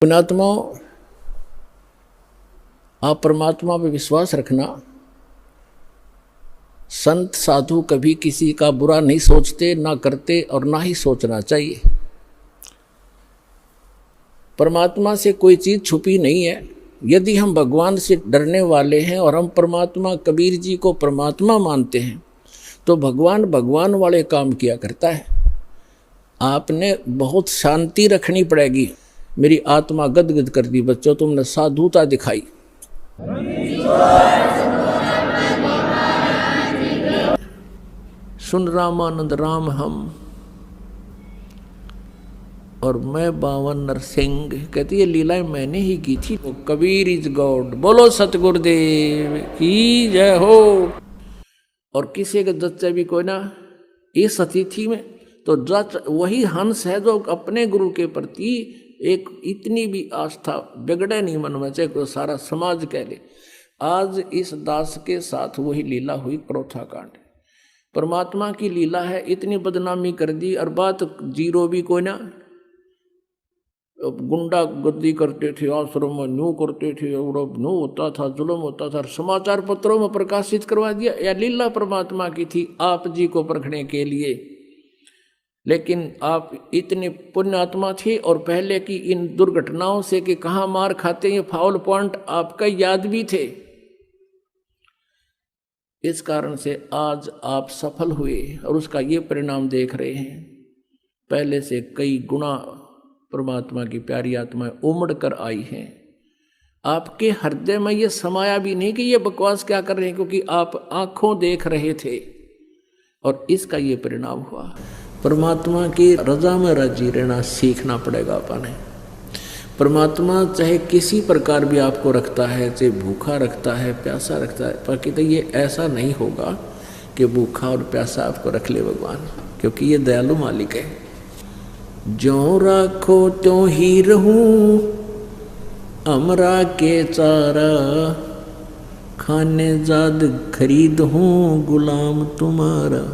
पुण्यात्मा, आप परमात्मा पे विश्वास रखना। संत साधु कभी किसी का बुरा नहीं सोचते, ना करते और ना ही सोचना चाहिए। परमात्मा से कोई चीज छुपी नहीं है। यदि हम भगवान से डरने वाले हैं और हम परमात्मा कबीर जी को परमात्मा मानते हैं तो भगवान भगवान वाले काम किया करता है। आपने बहुत शांति रखनी पड़ेगी। मेरी आत्मा गदगद कर दी बच्चों, तुमने साधुता दिखाई। सुन रामानंद राम हम और मैं बावन नरसिंह। कहती है लीलाएं मैंने ही की थी। वो कबीर इज गॉड। बोलो सतगुरुदेव की जय हो। और किसी के जच्चे भी कोई ना इस अतिथि में तो जच वही हंस है जो अपने गुरु के प्रति एक इतनी भी आस्था बिगड़े नहीं मन में, चाहे कोई सारा समाज कह ले। आज इस दास के साथ वही लीला हुई, क्रोथा कांड। परमात्मा की लीला है, इतनी बदनामी कर दी और बात जीरो भी कोई ना। गुंडा गर्दी करते थे, आश्रम में न्यू करते थे और अब न्यू होता था, जुल्म होता था, समाचार पत्रों में प्रकाशित करवा दिया। या लीला परमात्मा की थी आप जी को परखने के लिए। लेकिन आप इतने पुण्यात्मा थे और पहले की इन दुर्घटनाओं से कि कहाँ मार खाते हैं फाउल पॉइंट आपका याद भी थे। इस कारण से आज आप सफल हुए और उसका ये परिणाम देख रहे हैं। पहले से कई गुना परमात्मा की प्यारी आत्माएं उमड़ कर आई हैं। आपके हृदय में ये समाया भी नहीं कि ये बकवास क्या कर रहे हैं, क्योंकि आप आंखों देख रहे थे और इसका ये परिणाम हुआ। परमात्मा की रजा में राजी रहना सीखना पड़ेगा अपने। परमात्मा चाहे किसी प्रकार भी आपको रखता है, चाहे भूखा रखता है, प्यासा रखता है, पर कहते ये ऐसा नहीं होगा कि भूखा और प्यासा आपको रख ले भगवान, क्योंकि ये दयालु मालिक है। ज्यों राखो त्यों ही रहूं, अमरा के चारा, खाने जाद खरीद हूँ गुलाम तुम्हारा।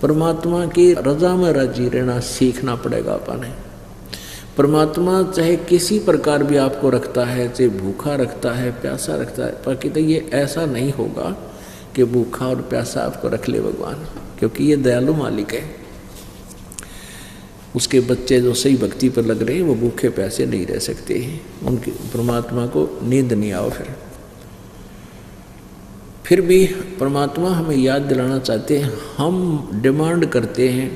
परमात्मा की रजा में राजी रहना सीखना पड़ेगा अपने। परमात्मा चाहे किसी प्रकार भी आपको रखता है, चाहे भूखा रखता है, प्यासा रखता है, पर कहते ये ऐसा नहीं होगा कि भूखा और प्यासा आपको रख ले भगवान, क्योंकि ये दयालु मालिक है। उसके बच्चे जो सही भक्ति पर लग रहे हैं वो भूखे प्यासे नहीं रह सकते हैं। उनकी परमात्मा को नींद नहीं आओ। फिर भी परमात्मा हमें याद दिलाना चाहते हैं। हम डिमांड करते हैं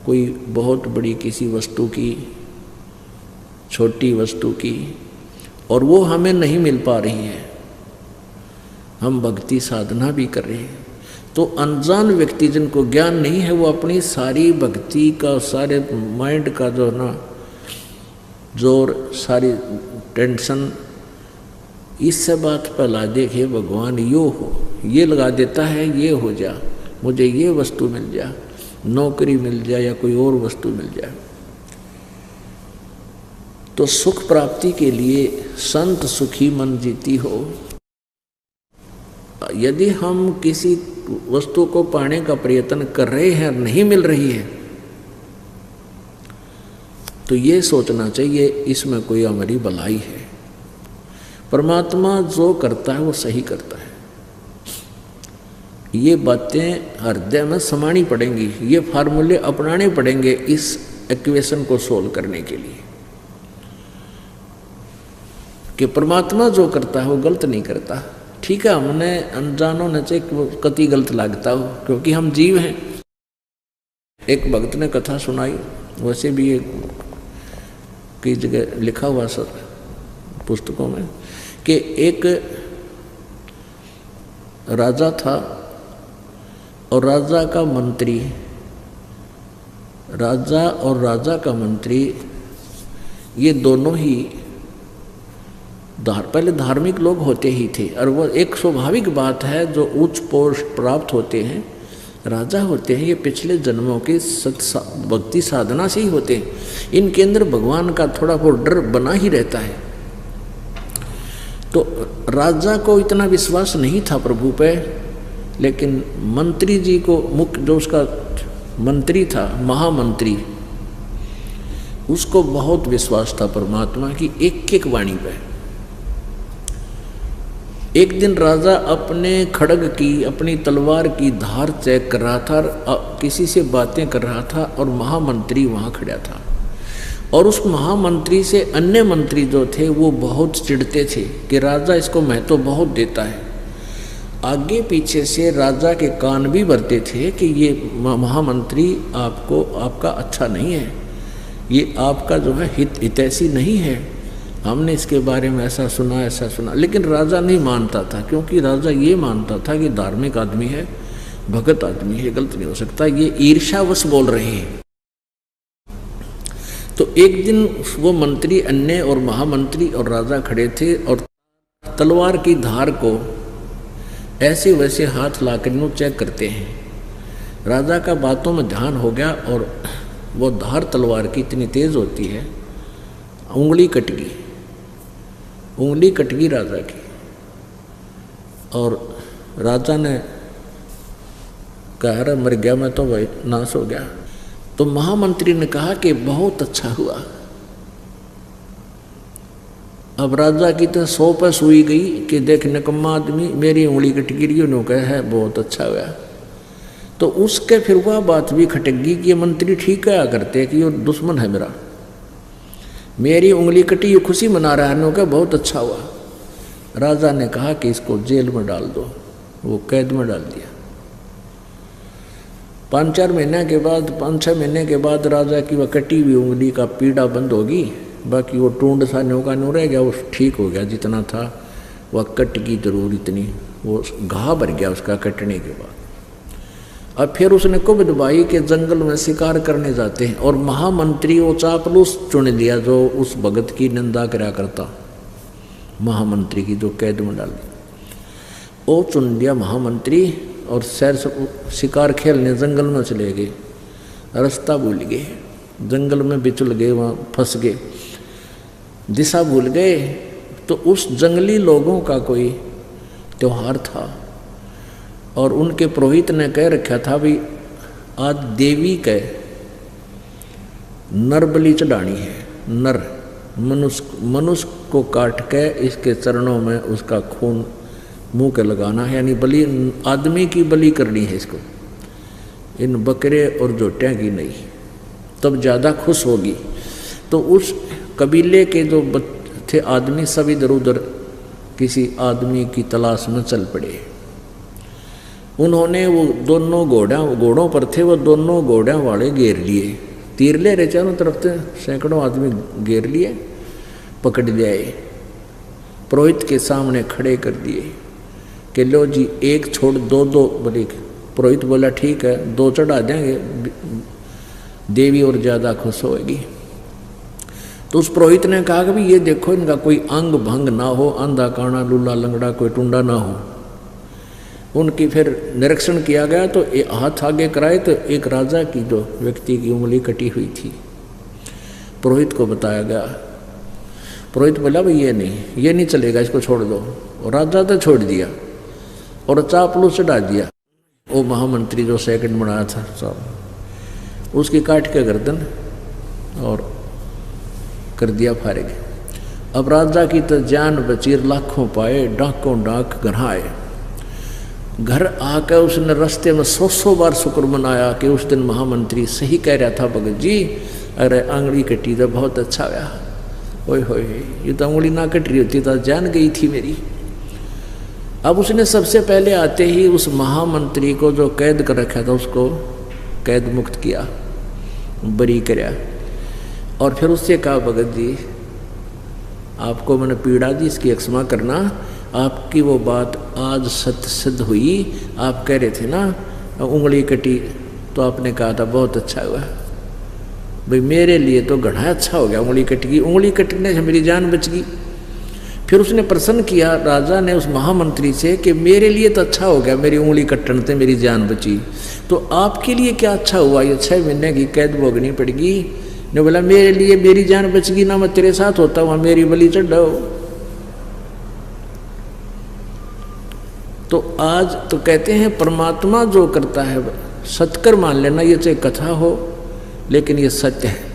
कोई बहुत बड़ी किसी वस्तु की, छोटी वस्तु की, और वो हमें नहीं मिल पा रही है। हम भक्ति साधना भी कर रहे हैं तो अनजान व्यक्ति जिनको ज्ञान नहीं है वो अपनी सारी भक्ति का, सारे माइंड का जो ना जोर, सारी टेंशन इससे बात पर ला देखे भगवान यो हो, ये लगा देता है, ये हो जा, मुझे ये वस्तु मिल जा, नौकरी मिल जाए या कोई और वस्तु मिल जाए। तो सुख प्राप्ति के लिए संत सुखी मन जीती हो। यदि हम किसी वस्तु को पाने का प्रयत्न कर रहे हैं और नहीं मिल रही है तो ये सोचना चाहिए इसमें कोई हमारी भलाई है। परमात्मा जो करता है वो सही करता है। ये बातें हृदय में समानी पड़ेंगी, ये फार्मूले अपनाने पड़ेंगे इस इक्वेशन को सोल्व करने के लिए कि परमात्मा जो करता है वो गलत नहीं करता। ठीक है, हमने अनजानों ने चाहे कति गलत लगता हो, क्योंकि हम जीव हैं। एक भक्त ने कथा सुनाई, वैसे भी ये कई जगह लिखा हुआ सर पुस्तकों में, कि एक राजा था और राजा का मंत्री, राजा और राजा का मंत्री ये दोनों ही पहले धार्मिक लोग होते ही थे। और वो एक स्वाभाविक बात है, जो उच्च पोस्ट प्राप्त होते हैं, राजा होते हैं, ये पिछले जन्मों के भक्ति साधना से ही होते हैं। इनके अंदर भगवान का थोड़ा बहुत डर बना ही रहता है। तो राजा को इतना विश्वास नहीं था प्रभु पे, लेकिन मंत्री जी को, मुख्य जो उसका मंत्री था, महामंत्री, उसको बहुत विश्वास था परमात्मा की एक एक वाणी पे। एक दिन राजा अपने खड्ग की, अपनी तलवार की धार चेक कर रहा था, किसी से बातें कर रहा था और महामंत्री वहाँ खड़ा था। और उस महामंत्री से अन्य मंत्री जो थे वो बहुत चिढ़ते थे कि राजा इसको महत्व बहुत देता है। आगे पीछे से राजा के कान भी भरते थे कि ये महामंत्री आपका अच्छा नहीं है, ये आपका जो है हितैषी नहीं है, हमने इसके बारे में ऐसा सुना। लेकिन राजा नहीं मानता था, क्योंकि राजा ये मानता था कि धार्मिक आदमी है, भगत आदमी है, गलत नहीं हो सकता, ये ईर्ष्यावश बोल रहे हैं। तो एक दिन वो मंत्री अन्य और महामंत्री और राजा खड़े थे और तलवार की धार को ऐसे वैसे हाथ लाकर इन्हों चेक करते हैं। राजा का बातों में ध्यान हो गया और वो धार तलवार की इतनी तेज होती है, उंगली कट गई राजा की। और राजा ने कहा, मर गया मैं तो, भाई नाश हो गया। तो महामंत्री ने कहा कि बहुत अच्छा हुआ। अब राजा की तो 100 पे सुई गई कि देख निकम्मा आदमी, मेरी उंगली कट गिरी, उन्होंने कहा है बहुत अच्छा हुआ। तो उसके फिर वह बात भी खटक गई कि ये मंत्री ठीक कहा करते कि ये दुश्मन है मेरी उंगली कटी, ये खुशी मना रहा है, उन्होंने कहा बहुत अच्छा हुआ। राजा ने कहा कि इसको जेल में डाल दो, वो कैद में डाल दिया। 5-6 महीने के बाद राजा की वह कटी हुई उंगली का पीड़ा बंद होगी, बाकी वो टूंड सा न्योका न्यू रह गया, वो ठीक हो गया जितना था, वह कट की जरूर इतनी, वो घाव भर गया उसका कटने के बाद। अब फिर उसने कुबद भाई के जंगल में शिकार करने जाते हैं और महामंत्री वो चापलूस चुन लिया जो उस भगत की निंदा करा करता, महामंत्री की जो कैद में डाल दी, वो चुन लिया महामंत्री। और सैर शिकार खेलने जंगल में चले गए, रास्ता भूल गए, जंगल में बिचुल गए, वहाँ फंस गए, दिशा भूल गए। तो उस जंगली लोगों का कोई त्योहार था और उनके पुरोहित ने कह रखा था भी आज देवी के नर बलि चढ़ानी है, नर मनुष्य को काट के इसके चरणों में उसका खून मुंह के लगाना है, यानी बलि आदमी की बलि करनी है इसको, इन बकरे और जोटियाँ की नहीं, तब ज़्यादा खुश होगी। तो उस कबीले के जो थे आदमी सब इधर उधर किसी आदमी की तलाश में चल पड़े। उन्होंने वो दोनों घोड़ों पर थे, वो दोनों घोड़ों वाले घेर लिए, तीर ले रहे चारों तरफ से, सैकड़ों आदमी घेर लिए, पकड़ लिया, पुरोहित के सामने खड़े कर दिए कि लो जी एक छोड़ दो बोले। पुरोहित बोला ठीक है, 2 चढ़ा देंगे, देवी और ज़्यादा खुश होगी। तो उस पुरोहित ने कहा कि भाई ये देखो इनका कोई अंग भंग ना हो, अंधा काना लूला लंगड़ा कोई टुंडा ना हो। उनकी फिर निरीक्षण किया गया तो हाथ आगे कराए तो एक राजा की जो व्यक्ति की उंगली कटी हुई थी, पुरोहित को बताया गया। पुरोहित बोला भाई ये नहीं चलेगा, इसको छोड़ दो। और राजा तो छोड़ दिया और चापलू चढ़ा दिया। वो महामंत्री जो सेकंड बनाया था साहब, उसकी काट के गर्दन और कर दिया फारिग। अब राजा की तो जान बची, लाखों पाए, डाकों डाक घर आए। घर आकर उसने रास्ते में 100 बार शुक्र मनाया कि उस दिन महामंत्री सही कह रहा था भगत जी, अरे आंगली कटी तो बहुत अच्छा हुआ, ओए होए ये तो उंगली ना कट रही होती तो जान गई थी मेरी। अब उसने सबसे पहले आते ही उस महामंत्री को जो कैद कर रखा था उसको कैद मुक्त किया, बरी कराया। और फिर उससे कहा भगत जी आपको मैंने पीड़ा दी, इसकी क्षमा करना, आपकी वो बात आज सत्य सिद्ध हुई। आप कह रहे थे ना उंगली कटी, तो आपने कहा था बहुत अच्छा हुआ भाई, मेरे लिए तो घना अच्छा हो गया, उंगली कट गई, उंगली कटने से मेरी जान बच गई। फिर उसने प्रश्न किया राजा ने उस महामंत्री से कि मेरे लिए तो अच्छा हो गया, मेरी उंगली कटने से मेरी जान बची, तो आपके लिए क्या अच्छा हुआ, ये 6 महीने की कैद भोगनी पड़ेगी। ने बोला मेरे लिए मेरी जान बच गई ना, मैं तेरे साथ होता वहाँ मेरी बलि चढ़ाओ। तो आज तो कहते हैं परमात्मा जो करता है सत्कर मान लेना, ये चाहे कथा हो लेकिन ये सत्य है।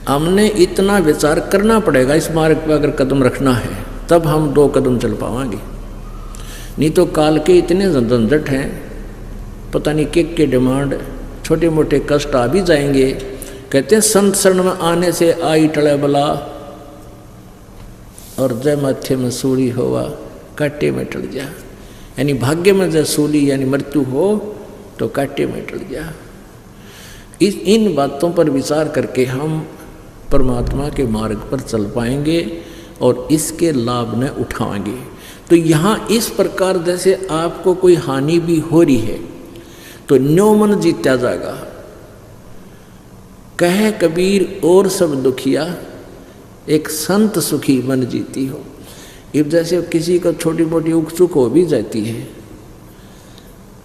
हमने इतना विचार करना पड़ेगा इस मार्ग पर अगर कदम रखना है, तब हम 2 कदम चल पाएंगे। नहीं तो काल के इतने झंझट हैं, पता नहीं के डिमांड, छोटे मोटे कष्ट आ भी जाएंगे। कहते हैं संत शरण में आने से आई टले बला, और जय माथे में सूली होवा काटे में टल जा। यानी भाग्य में जब सूली यानी मृत्यु हो तो काटे में टल जा। इन बातों पर विचार करके हम परमात्मा के मार्ग पर चल पाएंगे और इसके लाभ न उठाएंगे। तो यहाँ इस प्रकार जैसे आपको कोई हानि भी हो रही है तो न्यो मन जीता जाएगा। कहे कबीर और सब दुखिया, एक संत सुखी मन जीती हो। अब जैसे किसी को छोटी मोटी उकसुक हो भी जाती है,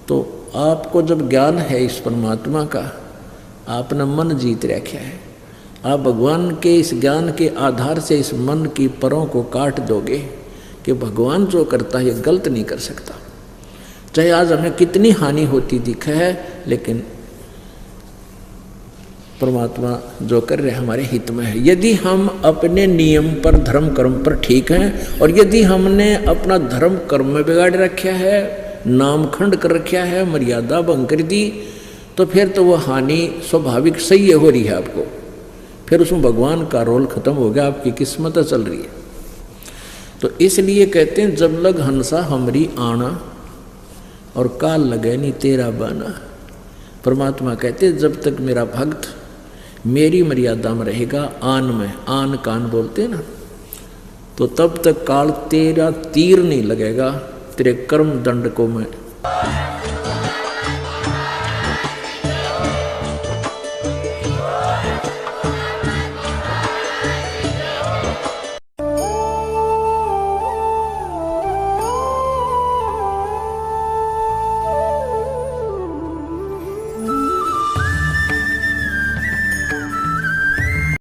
तो आपको जब ज्ञान है इस परमात्मा का, आपने मन जीत रखा है, आप भगवान के इस ज्ञान के आधार से इस मन की परों को काट दोगे कि भगवान जो करता है ये गलत नहीं कर सकता। चाहे आज हमें कितनी हानि होती दिखे है, लेकिन परमात्मा जो कर रहे हमारे हित में है। यदि हम अपने नियम पर धर्म कर्म पर ठीक हैं, और यदि हमने अपना धर्म कर्म में बिगाड़ रखा है, नामखंड कर रखा है, मर्यादा भंग कर दी, तो फिर तो वो हानि स्वाभाविक सही हो रही है आपको। फिर उसमें भगवान का रोल खत्म हो गया, आपकी किस्मत चल रही है। तो इसलिए कहते हैं जब लग हंसा हमरी आना, और काल लगे नहीं तेरा बाना। परमात्मा कहते हैं जब तक मेरा भक्त मेरी मर्यादा में रहेगा, आन में, आन कान बोलते हैं ना, तो तब तक काल तेरा तीर नहीं लगेगा तेरे कर्म दंड को मैं